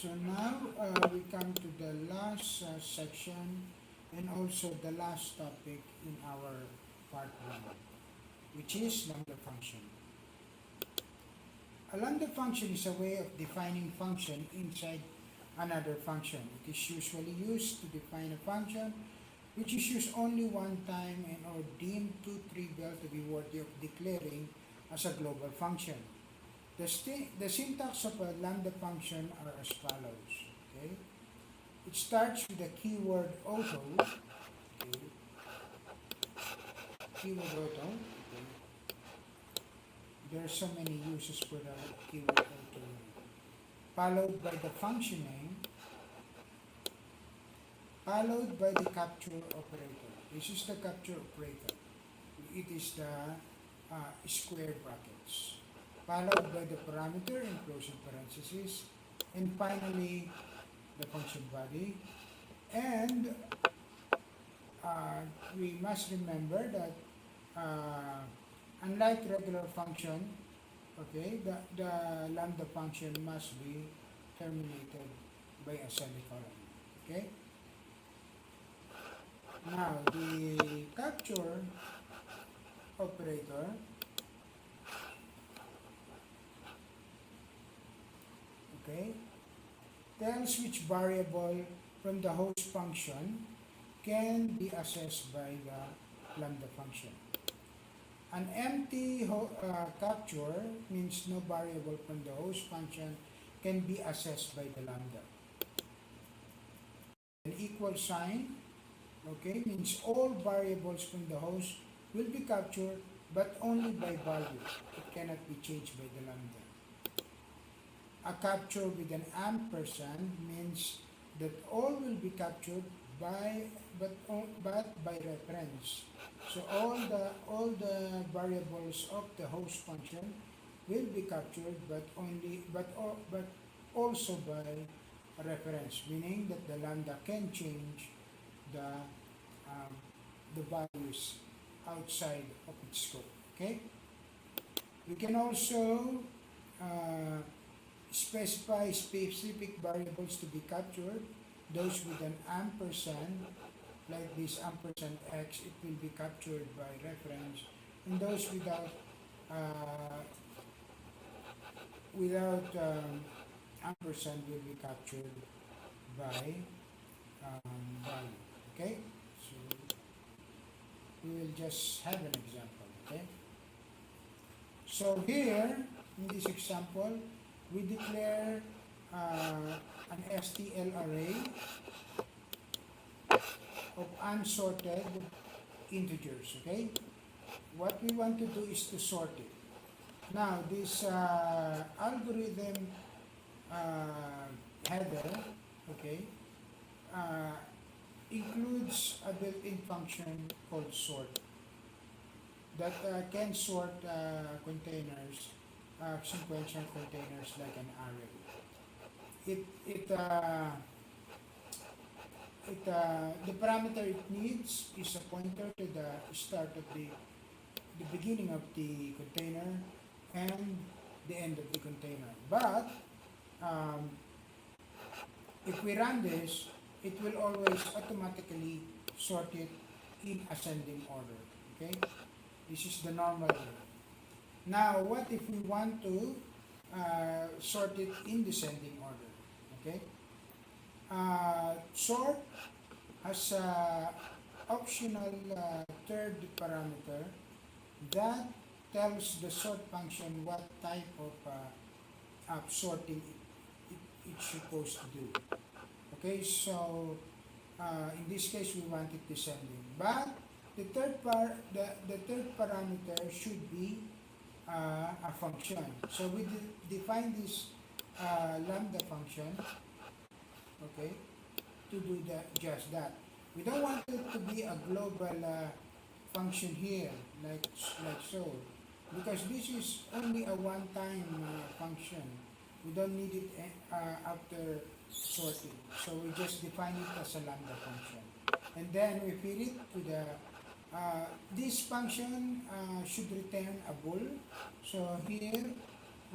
So now we come to the last section and also the last topic in our part 1, which is lambda function. A lambda function is a way of defining function inside another function. It is usually used to define a function which is used only one time and or deemed too trivial to be worthy of declaring as a global function. The syntax of a lambda function are as follows. Okay? It starts with the keyword auto. Okay? Keyword auto. Okay? There are so many uses for the keyword auto. Followed by the function name, followed by the capture operator. This is the capture operator. It is the square brackets. Followed by the parameter in closing parentheses, and finally the function body. And we must remember that unlike regular function, okay, the lambda function must be terminated by a semicolon. Okay. Now the capture operator okay, tells which variable from the host function can be accessed by the lambda function. An empty capture means no variable from the host function can be accessed by the lambda. An equal sign, okay, means all variables from the host will be captured but only by value. It cannot be changed by the lambda. A capture with an ampersand means that all will be captured but by reference. So all the variables of the host function will be captured but also by reference, meaning that the lambda can change the the values outside of its scope. Okay. We can also specify specific variables to be captured. Those with an ampersand, like this ampersand x, it will be captured by reference. And those without ampersand will be captured by value. Okay, so we will just have an example. Okay, so here in this example, we declare an STL array of unsorted integers. Okay, what we want to do is to sort it. Now this algorithm header, okay, includes a built-in function called sort that can sort containers, sequential containers like an array. The parameter it needs is a pointer to the start of the beginning of the container and the end of the container. But if we run this, it will always automatically sort it in ascending order. Okay, this is the normal way. Now, what if we want to sort it in descending order? Okay, sort has a optional third parameter that tells the sort function what type of sorting it's supposed to do. Okay, so in this case we want it descending, but the third parameter should be a function. So we define this lambda function, okay, to do just that. We don't want it to be a global function here, like so, because this is only a one-time function. We don't need it after sorting. So we just define it as a lambda function. And then we feed it to the, this function should return a bool. So here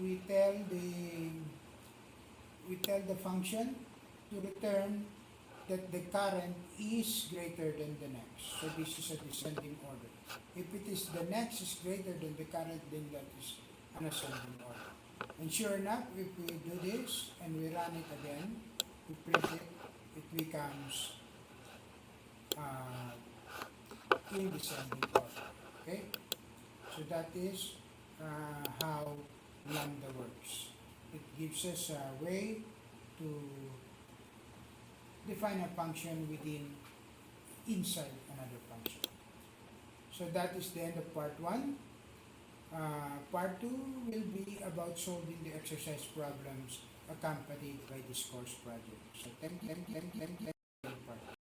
we tell tell the function to return that the current is greater than the next. So this is a descending order. If it is the next is greater than the current, then that is an ascending order. And sure enough, if we do this and we run it again, we print it, it becomes in descending order. Okay? So that is how lambda works. It gives us a way to define a function inside another function. So that is the end of part 1. Part 2 will be about solving the exercise problems accompanied by this course project. So thank you.